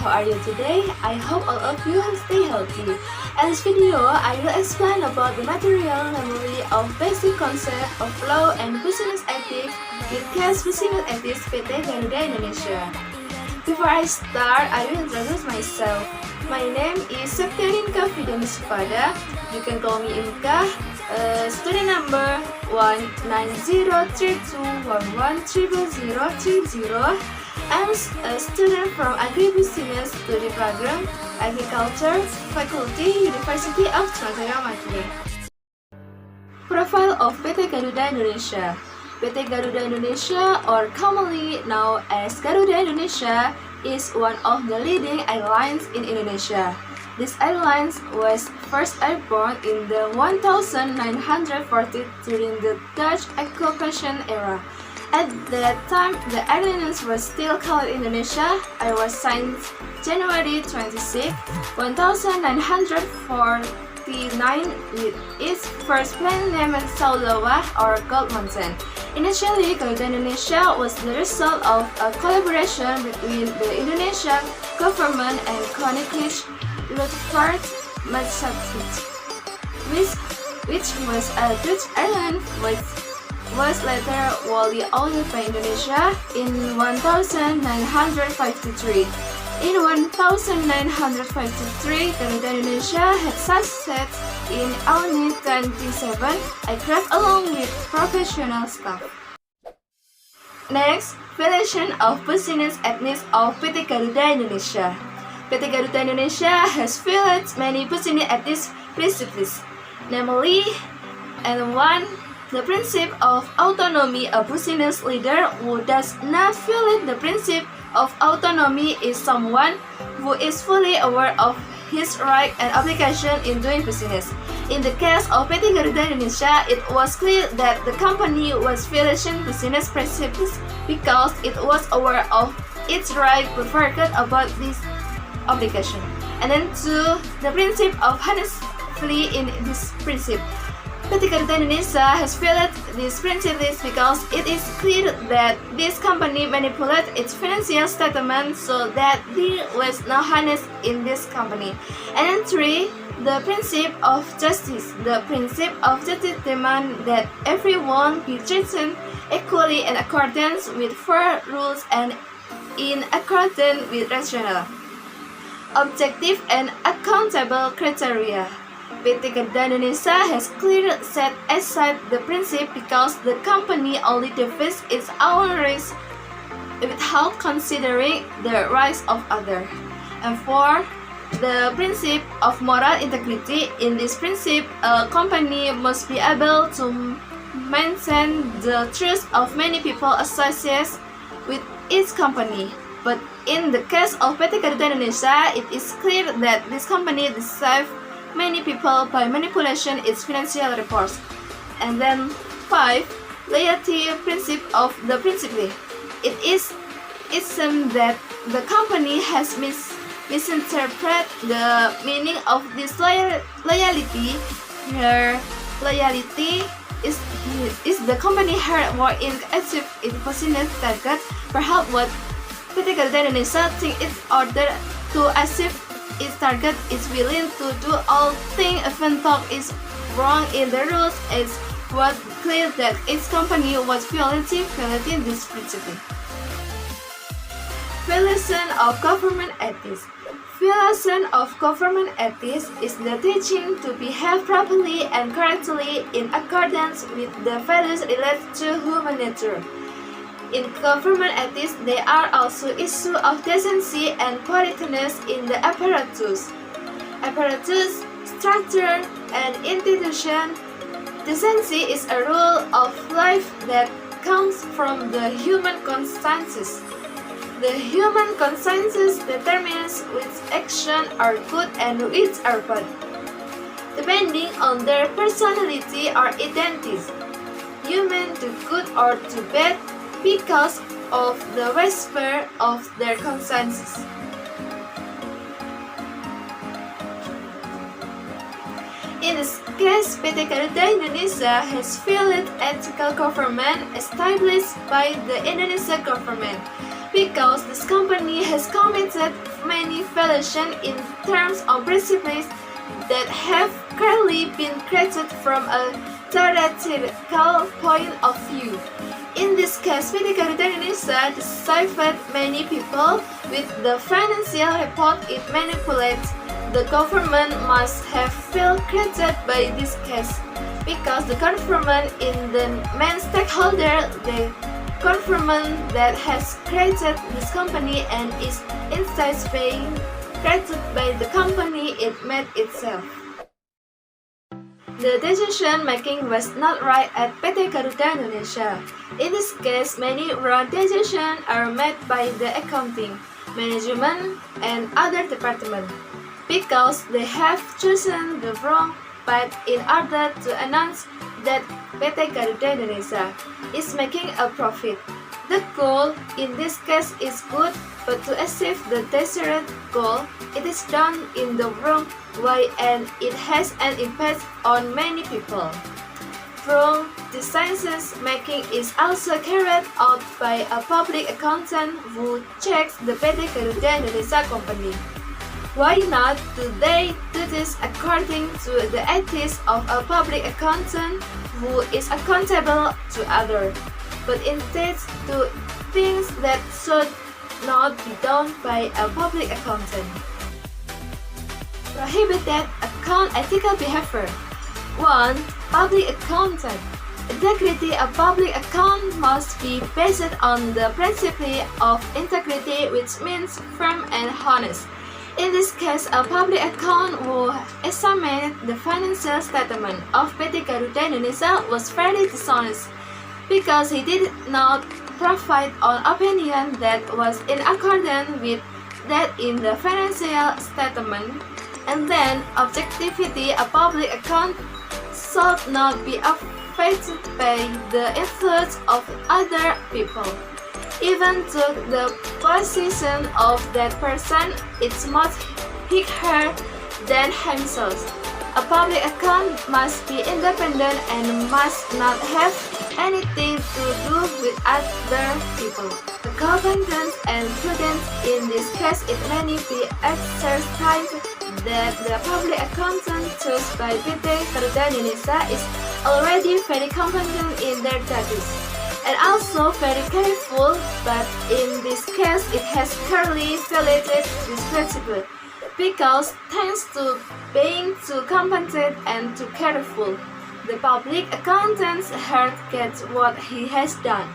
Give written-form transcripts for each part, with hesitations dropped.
how are you today? I hope all of you have stayed healthy. In this video, I will explain about the material namely of basic concept of law and business ethics in Kelas Business Ethics PT Garuda Indonesia. Before I start, I will introduce myself. My name is Septiani Inkafidianis Ifada. You can call me Inka. Student number 19032110030. I'm a student from Akhir Bisnis Studi program Agriculture Faculty University of Materi. Profile of PT Garuda Indonesia. PT Garuda Indonesia, or commonly known as Garuda Indonesia, is one of the leading airlines in Indonesia. This airline was first airborne in the 1940 during the Dutch occupation era. At that time, the airline was still called Indonesia. It was signed January 26, 1949 with its first plane named Saulawa or Gold Mountain. Initially, Garuda Indonesia was the result of a collaboration between the Indonesian government and Koninklijke Luchtvaart Maatschappij, which was a Dutch airline which was later wholly owned by Indonesia in 1953. In 1953, Garuda Indonesia had success in owning 27 aircraft along with professional staff. Next, Foundation of Business Ethics of PT Garuda Indonesia. PT Garuda Indonesia has followed many business ethics principles, namely, and 1. The principle of autonomy. A business leader who does not follow the principle of autonomy is someone who is fully aware of his right and obligation in doing business. In the case of PT Garuda Indonesia, it was clear that the company was violating business principles because it was aware of its right but forgot about this obligation. And then 2. The principle of honesty. In this principle, PT Garuda Indonesia has violated these principles because it is clear that this company manipulated its financial statement so that there was no honest in this company. And then 3. The principle of justice. The principle of justice demands that everyone be treated equally in accordance with fair rules and in accordance with rational, objective and accountable criteria. PT Garuda Indonesia has clearly set aside the principle because the company only defends its own rights without considering the rights of others. And 4. The principle of moral integrity. In this principle, a company must be able to maintain the trust of many people associated with its company. But in the case of PT Garuda Indonesia, it is clear that this company deceives many people by manipulation its financial reports. And then 5. Loyalty principle of the principle. It seems that the company has misinterpreted the meaning of this loyalty. Her loyalty is the company hard work in achieve its business target. Perhaps what PT Garuda Indonesia thinks in order to achieve its target is willing to do all things even though it's wrong in the rules. Is what clear that its company was violating this principle. Violation of government ethics. Violation of government ethics is the teaching to behave properly and correctly in accordance with the values related to human nature. In government ethics, there are also issues of decency and politeness in the apparatus, structure, and institution. Decency is a rule of life that comes from the human consensus. The human consensus determines which actions are good and which are bad, depending on their personality or identity. Humans do good or do bad because of the whisper of their consensus. In this case, PT Garuda Indonesia has violated ethical government established by the Indonesian government. because this company has committed many violations in terms of principles that have clearly been created from a theoretical point of view. In this case, PT Garuda Indonesia deceived many people with the financial report it manipulates. The government must have felt created by this case because the government is the main stakeholder, the government that has created this company and is instead being created by the company it made itself. The decision making was not right at PT Garuda Indonesia. In this case, many wrong decisions are made by the accounting, management, and other departments because they have chosen the wrong path in order to announce that PT Garuda Indonesia is making a profit. The goal in this case is good, but to achieve the desired goal, it is done in the wrong way and it has an impact on many people. Wrong decisions making is also carried out by a public accountant who checks the PT Garuda Indonesia company. Why not do they do this according to the ethics of a public accountant who is accountable to others, but instead do things that should not be done by a public accountant? Prohibited account ethical behavior. 1. Public accountant. Integrity. A public account must be based on the principle of integrity, which means firm and honest. In this case, a public account who examined the financial statement of PT Garuda Indonesia was very dishonest because he did not provide an opinion that was in accordance with that in the financial statement. And then, objectivity. A public account should not be affected by the influence of other people. Even though the position of that person is much higher than himself. A public account must be independent and must not have anything to do with other people. The competence and prudence in this case it may be exercised that the public accountant chosen by PT Garuda Indonesia is already very competent in their duties and also very careful, but in this case it has clearly violated this principle because thanks to being too competent and too careful, the public accountant's heart gets what he has done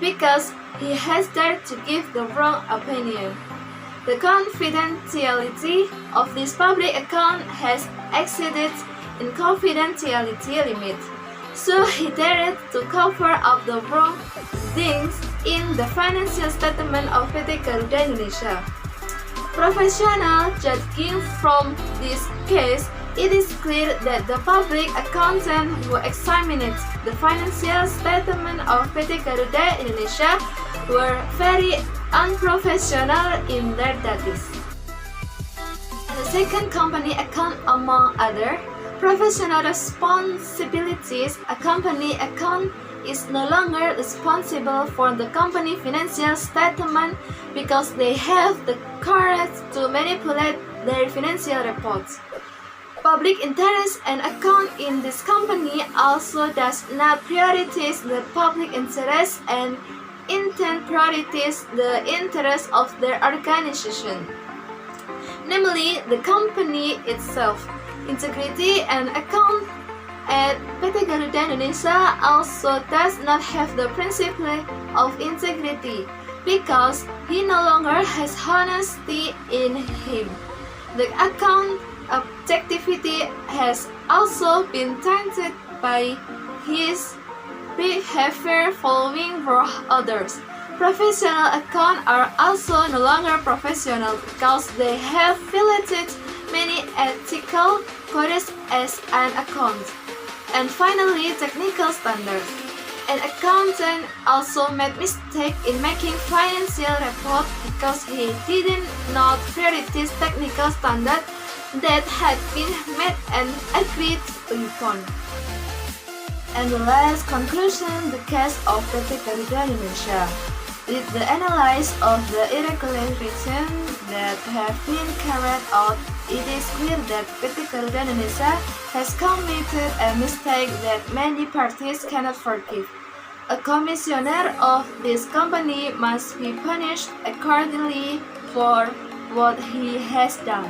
because he has dared to give the wrong opinion. The confidentiality of this public account has exceeded in confidentiality limit, so he dared to cover up the wrong things in the financial statement of PT Garuda Indonesia. Professional judging from this case, it is clear that the public accountant who examined the financial statement of PT Garuda Indonesia were very unprofessional in their duties. The second company account, among other professional responsibilities, a company account is no longer responsible for the company financial statement because they have the courage to manipulate their financial reports. Public interest and account in this company also does not prioritize the public interest and intent priorities the interest of their organization, namely the company itself. Integrity and account at PT Garuda Indonesia also does not have the principle of integrity because he no longer has honesty in him. The account objectivity has also been tainted by his behavior following for others. Professional accounts are also no longer professional because they have violated many ethical codes as an accountant. And finally, technical standards. An accountant also made mistake in making financial report because he did not prioritize technical standards that had been made and agreed upon. And the last conclusion, the case of PT Garuda Indonesia. With the analysis of the irregularities that have been carried out, it is clear that PT Garuda Indonesia has committed a mistake that many parties cannot forgive. A commissioner of this company must be punished accordingly for what he has done,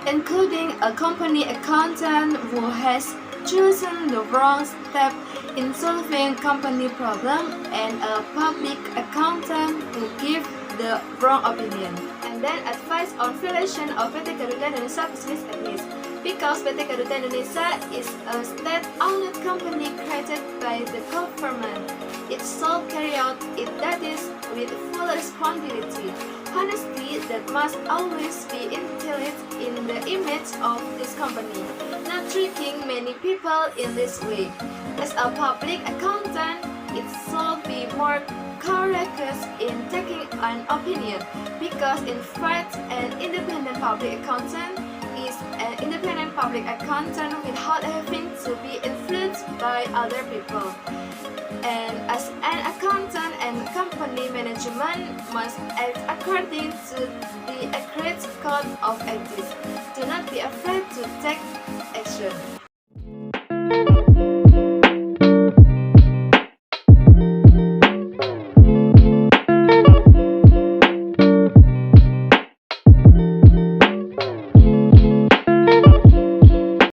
including a company accountant who has chosen the wrong step in solving company problem and a public accountant who give the wrong opinion. And then advice on violation of PT Garuda Indonesia Business Ethics. Because PT Garuda Indonesia is a state-owned company created by the government, it shall carry out its duties with full responsibility. Honesty that must always be instilled in the image of this company, not tricking many people in this way. As a public accountant, it should be more courageous in taking an opinion, because in fact an independent public accountant is an independent public accountant without having to be influenced by other people. And as an accountant and company management must act according to the agreed code of ethics. Do not be afraid to take action.